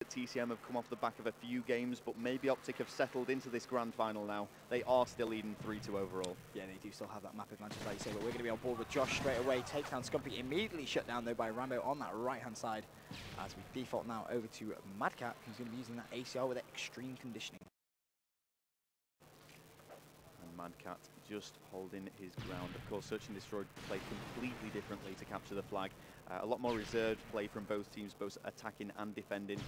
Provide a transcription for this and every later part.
TCM have come off the back of a few games, but maybe OpTic have settled into this grand final now. They are still leading 3-2 overall. Yeah, they do still have that map advantage, like you say, but we're going to be on board with Joshh straight away. Takes down Scumpi, immediately shut down though by Rambo on that right-hand side. As we default now over to MadCat, who's going to be using that ACR with that extreme conditioning. And MadCat just holding his ground. Of course, Search and Destroy play completely differently to capture the flag. A lot more reserved play from both teams, both attacking and defending.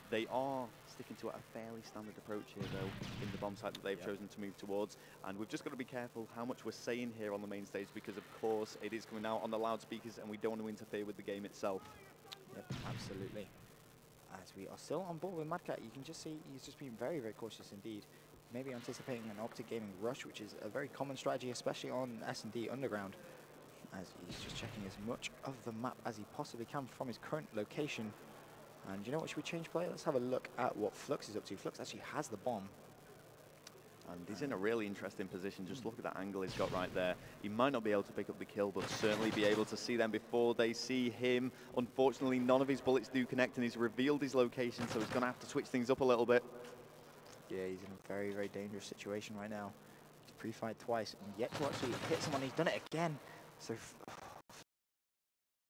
They are sticking to a fairly standard approach here, though, in the bomb site that they've chosen to move towards. And we've just got to be careful how much we're saying here on the main stage, because, of course, it is coming out on the loudspeakers, and we don't want to interfere with the game itself. Yep, absolutely. As we are still on board with MadCat, you can just see he's just being very, very cautious indeed. Maybe anticipating an OpTic gaming rush, which is a very common strategy, especially on S&D Underground, as he's just checking as much of the map as he possibly can from his current location. And you know what, should we change play? Let's have a look at what Flux is up to. Flux actually has the bomb. And he's in a really interesting position. Just look at that angle he's got right there. He might not be able to pick up the kill, but certainly be able to see them before they see him. Unfortunately, none of his bullets do connect, and he's revealed his location, so he's going to have to switch things up a little bit. Yeah, he's in a very, very dangerous situation right now. He's pre-fired twice, and yet to actually hit someone. He's done it again. So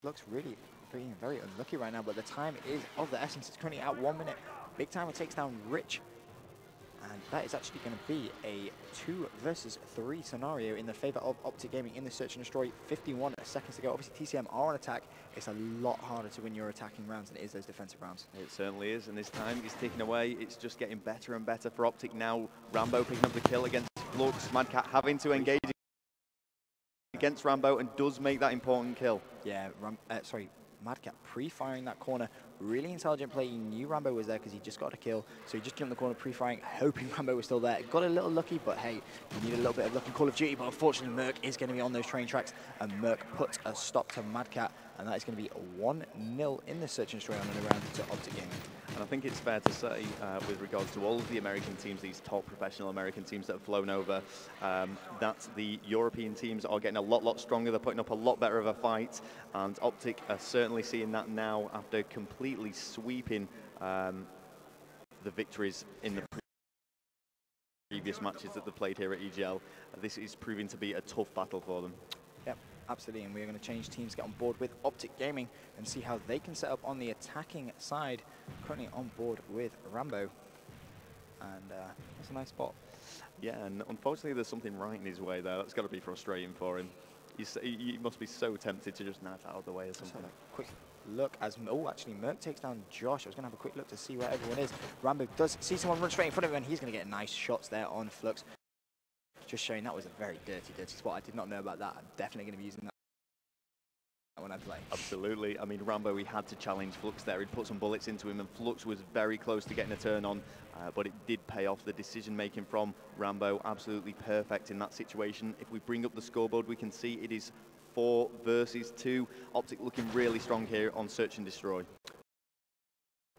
Flux really being very unlucky right now, but the time is of the essence. It's currently at 1 minute. BigTymer takes down Rich, and that is actually going to be a 2 versus 3 scenario in the favor of OpTic Gaming in the Search and Destroy. 51 seconds to go. Obviously, TCM are on attack. It's a lot harder to win your attacking rounds than it is those defensive rounds. It certainly is, and this time is ticking away. It's just getting better and better for OpTic now. Rambo picking up the kill against Flux. MadCat having to engage against Rambo and does make that important kill. Yeah, MadCat pre-firing that corner. Really intelligent play. He knew Rambo was there because he just got a kill. So he just jumped the corner pre-firing, hoping Rambo was still there. Got a little lucky, but hey, you need a little bit of luck in Call of Duty. But unfortunately, Merk is going to be on those train tracks. And Merk puts a stop to MadCat. And that is going to be 1-0 in the Search and Destroy on the round to OpTic Gaming. And I think it's fair to say, with regards to all of the American teams, these top professional American teams that have flown over, that the European teams are getting a lot stronger. They're putting up a lot better of a fight. And OpTic are certainly seeing that now after completely sweeping the victories in the previous matches that they played here at EGL. This is proving to be a tough battle for them. Yep, absolutely, and we're going to change teams, get on board with OpTic Gaming and see how they can set up on the attacking side. Currently on board with Rambo, and that's a nice spot. Yeah, and unfortunately there's something right in his way there. That's got to be frustrating for him. He must be so tempted to just knife out of the way or something. Quick look as, actually Merk takes down Joshh. I was going to have a quick look to see where everyone is. Rambo does see someone run straight in front of him, and he's going to get nice shots there on Flux. Just showing that was a very dirty spot. I did not know about that. I'm definitely going to be using that when I play. Absolutely. I mean, Rambo, he had to challenge Flux there. He'd put some bullets into him, and Flux was very close to getting a turn on, but it did pay off. The decision-making from Rambo, absolutely perfect in that situation. If we bring up the scoreboard, we can see it is 4 versus 2. OpTic looking really strong here on Search and Destroy.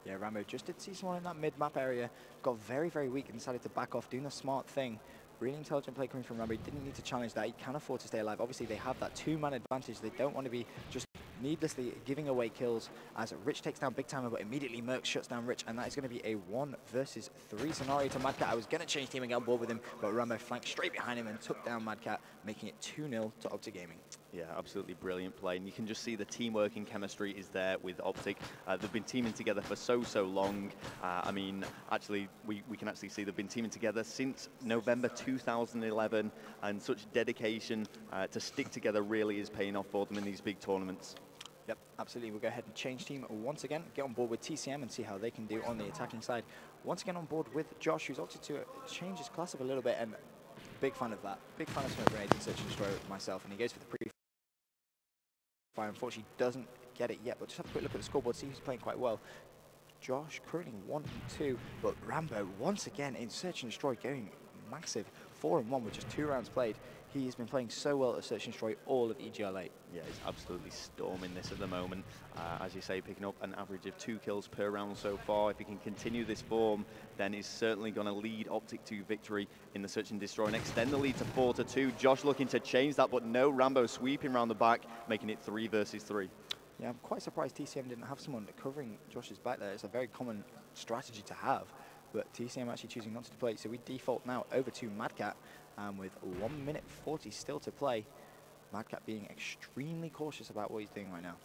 Yeah, Rambo just did see someone in that mid-map area. Got very, very weak and decided to back off, doing the smart thing. Really intelligent play coming from Rambo. He didn't need to challenge that. He can afford to stay alive. Obviously, they have that 2-man advantage. They don't want to be just needlessly giving away kills, as Rich takes down BigTymer, but immediately Merk shuts down Rich, and that is going to be a 1 versus 3 scenario to MadCat. I was going to change team and get on board with him, but Rambo flanked straight behind him and took down MadCat, making it 2-0 to OpTic Gaming. Yeah, absolutely brilliant play, and you can just see the teamwork and chemistry is there with OpTic. They've been teaming together for so long. I mean, actually, we can actually see they've been teaming together since November 2011, and such dedication to stick together really is paying off for them in these big tournaments. Yep, absolutely. We'll go ahead and change team once again, get on board with TCM and see how they can do on the attacking side. Once again on board with Joshh, who's opted to change his class up a little bit, and big fan of that. Big fan of smoke grenades and Search and Destroy myself, and he goes for the pre-fire. Unfortunately, doesn't get it yet, but just have a quick look at the scoreboard, see who's playing quite well. Joshh currently 1-2, but Rambo once again in Search and Destroy going massive. 4-1 with just 2 rounds played. He has been playing so well at Search and Destroy all of EGL 8. Yeah, he's absolutely storming this at the moment. As you say, picking up an average of 2 kills per round so far. If he can continue this form, then he's certainly going to lead OpTic to victory in the Search and Destroy and extend the lead to 4-2. Joshh looking to change that, but no, Rambo sweeping around the back, making it 3 versus 3. Yeah, I'm quite surprised TCM didn't have someone covering Josh's back there. It's a very common strategy to have, but TCM actually choosing not to play. So we default now over to MadCat, with 1 minute 40 still to play. MadCat being extremely cautious about what he's doing right now.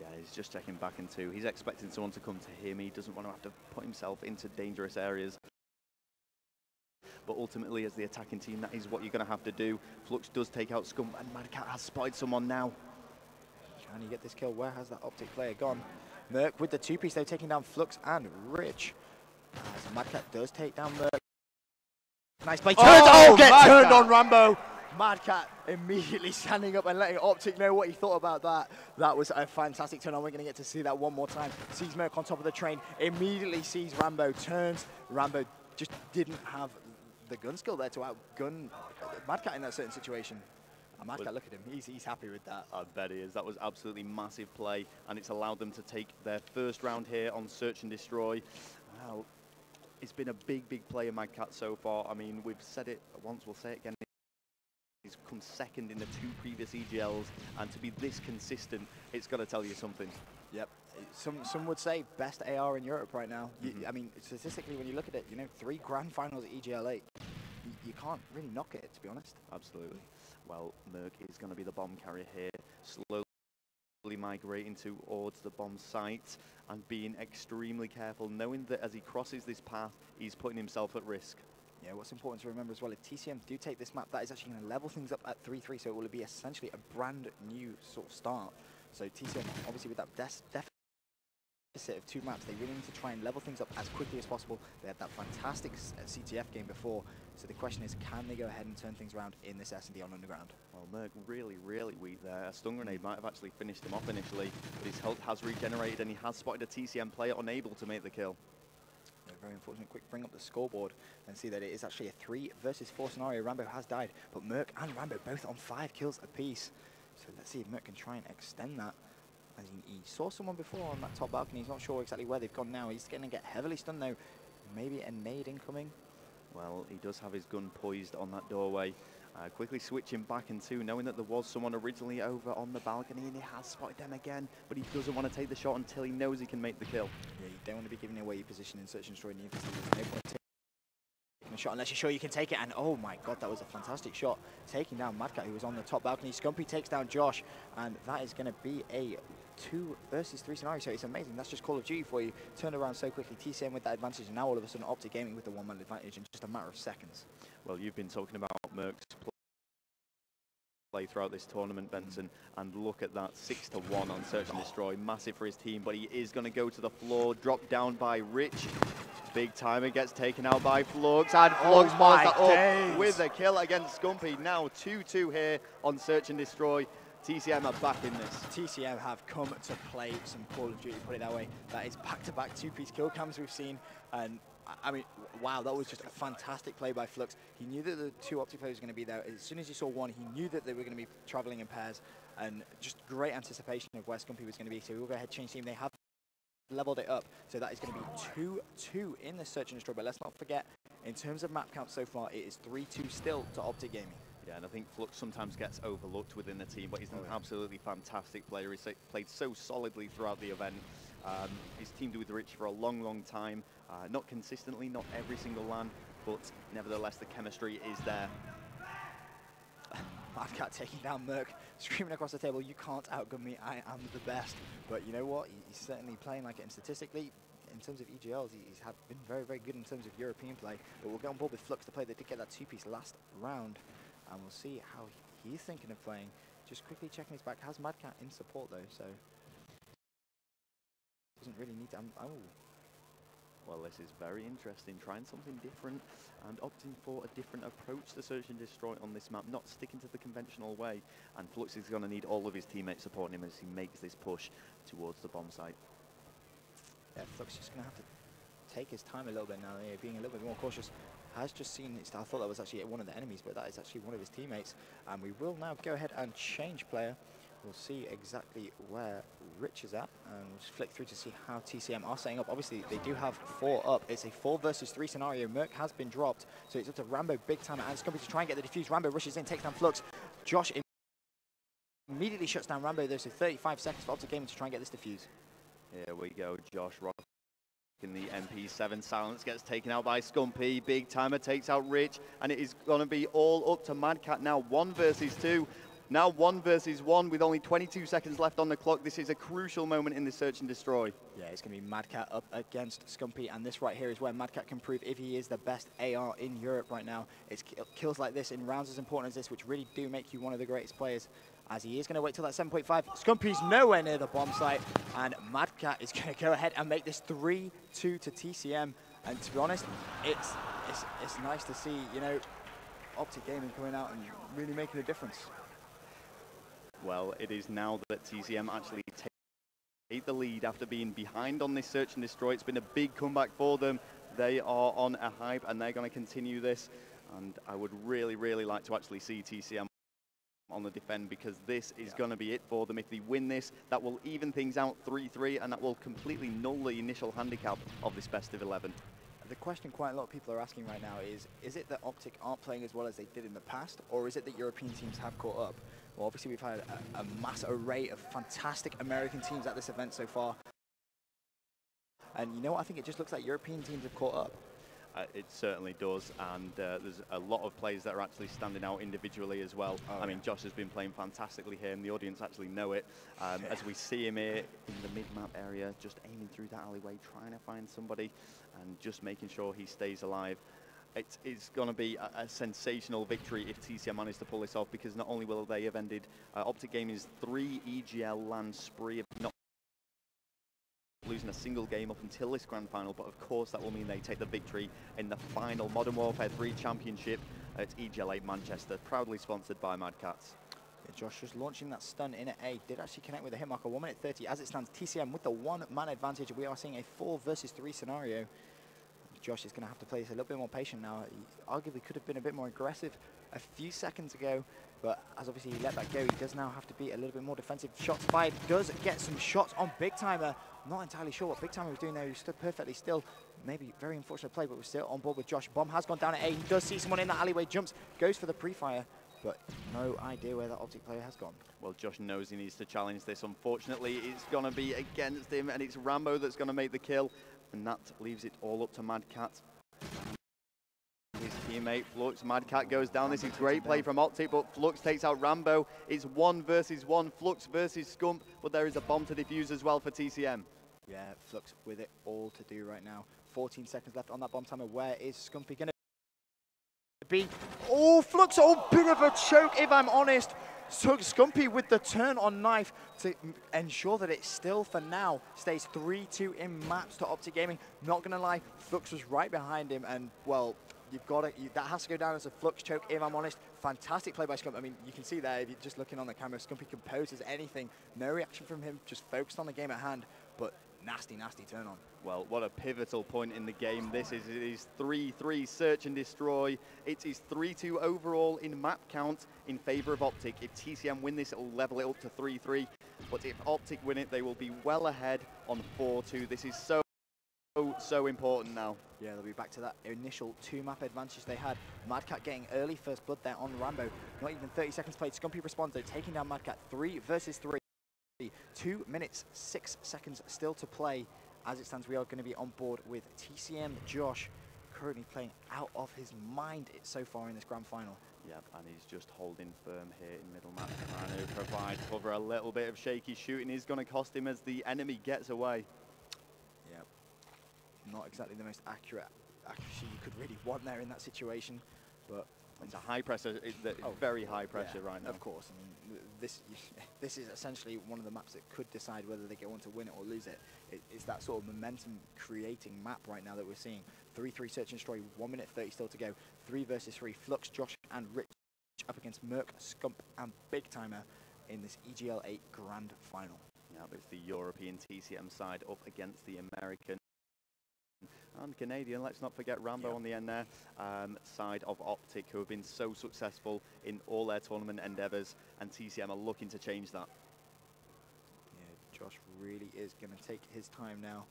Yeah, he's just checking back into. He's expecting someone to come to him. He doesn't want to have to put himself into dangerous areas. But ultimately, as the attacking team, that is what you're going to have to do. Flux does take out Scum, and MadCat has spotted someone now. Can he get this kill? Where has that OpTic player gone? Merk with the two-piece, though, taking down Flux and Rich. As MadCat does take down Merk. Nice play. Get turned on Rambo. MadCat immediately standing up and letting OpTic know what he thought about that. That was a fantastic turn on. We're going to get to see that one more time. Sees Merk on top of the train, immediately sees Rambo, turns. Rambo just didn't have the gun skill there to outgun MadCat in that certain situation. And MadCat, look at him, he's happy with that. I bet he is. That was absolutely massive play, and it's allowed them to take their first round here on Search and Destroy. Well, it's been a big, big play in MadCat so far. I mean, we've said it once, we'll say it again. He's come second in the 2 previous EGLs, and to be this consistent, it's got to tell you something. Yep. Some would say best AR in Europe right now. I mean, statistically, when you look at it, you know, 3 grand finals at EGL 8. You can't really knock it, to be honest. Absolutely. Well, Merk is going to be the bomb carrier here, slowly migrating towards the bomb site and being extremely careful, knowing that as he crosses this path, he's putting himself at risk. Yeah, what's important to remember as well, if TCM do take this map, that is actually going to level things up at 3-3, so it will be essentially a brand new sort of start. So TCM, obviously with that deficit of 2 maps, they really need to try and level things up as quickly as possible. They had that fantastic CTF game before, so the question is, can they go ahead and turn things around in this S&D on Underground? Well, Merk really, really weak there. A stun grenade might have actually finished him off initially, but his health has regenerated and he has spotted a TCM player unable to make the kill. Yeah, very unfortunate. Quick bring up the scoreboard and see that it is actually a 3 versus 4 scenario. Rambo has died, but Merk and Rambo both on 5 kills apiece. So let's see if Merk can try and extend that. As he saw someone before on that top balcony. He's not sure exactly where they've gone now. He's going to get heavily stunned though. Maybe a nade incoming. Well, he does have his gun poised on that doorway. Quickly switching back into, knowing that there was someone originally over on the balcony, and he has spotted them again, but he doesn't want to take the shot until he knows he can make the kill. Yeah, you don't want to be giving away your position in Search and Destroy. There's no point taking a shot unless you're sure you can take it. And oh my god, that was a fantastic shot. Taking down MadCat, who was on the top balcony. Scumpi takes down Joshh, and that is going to be a 2 versus 3 scenario. So it's amazing. That's just Call of Duty for you. Turned around so quickly. TCM with that advantage, and now all of a sudden OpTic Gaming with the 1-man advantage in just a matter of seconds. Well, you've been talking about Merk's play throughout this tournament, Benson, and look at that 6-1 on Search and Destroy. Massive for his team, but he is going to go to the floor, dropped down by Rich. BigTymer gets taken out by Flux, and Flux follows that up with a kill against Scumpi. Now 2-2 here on Search and Destroy. TCM are back in this. TCM have come to play some Call of Duty, put it that way. That is back-to-back 2-piece kill cams we've seen, and I mean, wow, that was just a fantastic play by Flux. He knew that the 2 OpTic players were going to be there. As soon as he saw one, he knew that they were going to be traveling in pairs, and just great anticipation of where Scumpi was going to be. So we'll go ahead and change team. They have leveled it up, so that is going to be 2-2 in the Search and Destroy. But let's not forget, in terms of map count so far, it is 3-2 still to OpTic Gaming. Yeah, and I think Flux sometimes gets overlooked within the team, but he's an absolutely fantastic player. He's played so solidly throughout the event. He's teamed with Rich for a long, long time. Not consistently, not every single LAN, but nevertheless, the chemistry is there. MadCat taking down Merk, screaming across the table, "You can't outgun me, I am the best." But you know what? He's certainly playing like it, and statistically, in terms of EGLs, he's been very, very good in terms of European play. But we'll get on board with Flux to play. They did get that 2-piece last round, and we'll see how he's thinking of playing. Just quickly checking his back. Has MadCat in support though, so doesn't really need to. Well, this is very interesting. Trying something different and opting for a different approach to Search and Destroy on this map, not sticking to the conventional way. And Flux is going to need all of his teammates supporting him as he makes this push towards the bomb site. Yeah, Flux is going to have to take his time a little bit now, being a little bit more cautious. Has just seen, I thought that was actually one of the enemies, but that is actually one of his teammates. And we will now go ahead and change player. We'll see exactly where Rich is at, and we'll just flick through to see how TCM are setting up. Obviously, they do have 4 up. It's a 4 versus 3 scenario. Merk has been dropped, so it's up to Rambo, BigTymer, and Scumpi to try and get the defuse. Rambo rushes in, takes down Flux. Joshh immediately shuts down Rambo though, so 35 seconds for OpTic Gaming to try and get this defused. Here we go, Joshh in the MP7. Silence gets taken out by Scumpi. BigTymer takes out Rich, and it is going to be all up to MadCat now. 1 versus 2. Now 1 versus 1 with only 22 seconds left on the clock. This is a crucial moment in the search and destroy. Yeah, it's going to be MadCat up against Scumpi, and this right here is where MadCat can prove if he is the best AR in Europe right now. It's kills like this in rounds as important as this, which really do make you one of the greatest players, as he is going to wait till that 7.5. Scumpi's nowhere near the bomb site, and MadCat is going to go ahead and make this 3-2 to TCM. And to be honest, it's nice to see, you know, OpTic Gaming coming out and really making a difference. Well, it is now that TCM actually take the lead after being behind on this search and destroy. It's been a big comeback for them. They are on a hype, and they're going to continue this. And I would really, really like to actually see TCM on the defend, because this is going to be it for them. If they win this, that will even things out 3-3, and that will completely null the initial handicap of this best of 11. The question quite a lot of people are asking right now is it that OpTic aren't playing as well as they did in the past, or is it that European teams have caught up? Well, obviously we've had a mass array of fantastic American teams at this event so far. And you know what, I think it just looks like European teams have caught up. It certainly does, and there's a lot of players that are actually standing out individually as well. I mean, Joshh has been playing fantastically here, and the audience actually know it. As we see him here in the mid-map area, just aiming through that alleyway, trying to find somebody, and just making sure he stays alive. It's going to be a sensational victory if TCM manage to pull this off, because not only will they have ended OpTic Gaming's 3 EGL land spree of not losing a single game up until this grand final, but of course that will mean they take the victory in the final Modern Warfare 3 Championship at EGL 8 Manchester, proudly sponsored by MadCats. Yeah, Joshh just launching that stun in at A, did actually connect with a hit marker. 1 minute 30 as it stands. TCM with the 1-man advantage. We are seeing a 4 versus 3 scenario. Joshh is going to have to play this a little bit more patient now. He arguably could have been a bit more aggressive a few seconds ago, but as obviously he let that go, he does now have to be a little bit more defensive. Shots fired, does get some shots on BigTymer. Not entirely sure what BigTymer was doing there. He stood perfectly still. Maybe very unfortunate play, but we're still on board with Joshh. Bomb has gone down at A. He does see someone in that alleyway, jumps, goes for the pre-fire, but no idea where that OpTic player has gone. Well, Joshh knows he needs to challenge this. Unfortunately, it's going to be against him, and it's Rambo that's going to make the kill, and that leaves it all up to MadCat. His teammate Flux. MadCat goes down. This is great play from OpTic, but Flux takes out Rambo. It's 1 versus 1, Flux versus Scump, but there is a bomb to defuse as well for TCM. Yeah, Flux with it all to do right now. 14 seconds left on that bomb timer. Where is Scumpi going to be? Oh, Flux, oh, bit of a choke if I'm honest. So Scumpi with the turn on knife to ensure that it still, for now, stays 3-2 in maps to OpTic Gaming. Not going to lie, Flux was right behind him, and, well, you've got to, that has to go down as a Flux choke, if I'm honest. Fantastic play by Scumpi. I mean, you can see there, if you're just looking on the camera, Scumpi composes anything. No reaction from him, just focused on the game at hand, but nasty, nasty turn on. Well, what a pivotal point in the game. This is his 3-3 search and destroy. It is 3-2 overall in map count in favor of OpTic. If TCM win this, it will level it up to 3-3. But if OpTic win it, they will be well ahead on 4-2. This is so important now. Yeah, they'll be back to that initial 2-map advantage they had. MadCat getting early first blood there on Rambo. Not even 30 seconds played. Scumpi responds, though, taking down MadCat 3 versus 3. 2 minutes, 6 seconds still to play. As it stands, we are going to be on board with TCM Joshh, currently playing out of his mind so far in this grand final. Yep, and he's just holding firm here in middle map, trying to provide cover. A little bit of shaky shooting is going to cost him as the enemy gets away. Yep, not exactly the most accurate accuracy you could really want there in that situation, but it's a high pressure, very high pressure right now. Of course, I mean, this is essentially one of the maps that could decide whether they go on to win it or lose it. It's that sort of momentum creating map right now that we're seeing. 3-3 search and destroy, 1 minute 30 still to go. 3 versus 3, Flux, Joshh and Rich up against Merk, Scump and BigTymer in this EGL 8 grand final. Yeah, it's the European TCM side up against the American and Canadian, let's not forget Rambo on the end there, side of OpTic, who have been so successful in all their tournament endeavours, and TCM are looking to change that. Yeah, Joshh really is going to take his time now,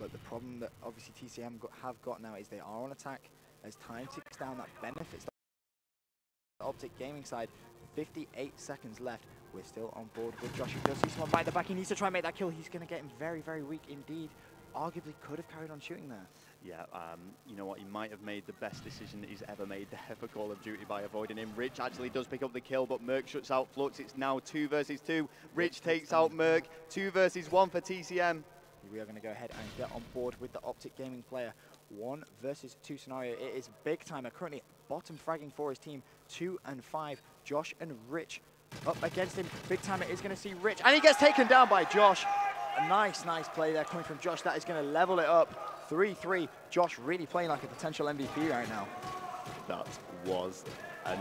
but the problem that obviously TCM have got now is they are on attack. As time ticks down, that benefits the OpTic Gaming side. 58 seconds left. We're still on board with Joshh. He does see someone right at the back. He needs to try and make that kill. He's going to get him very, very weak indeed. Arguably could have carried on shooting there. Yeah, you know what, he might have made the best decision that he's ever made there for Call of Duty by avoiding him. Rich actually does pick up the kill, but Merk shuts out Flux. It's now 2 versus 2. Rich takes out Merk. 2 versus 1 for TCM. We are going to go ahead and get on board with the OpTic Gaming player. 1 versus 2 scenario. It is BigTymer currently bottom fragging for his team. 2 and 5. Joshh and Rich up against him. BigTymer is going to see Rich, and he gets taken down by Joshh. A nice play there coming from Joshh. That is going to level it up. 3-3. Joshh really playing like a potential MVP right now. That was an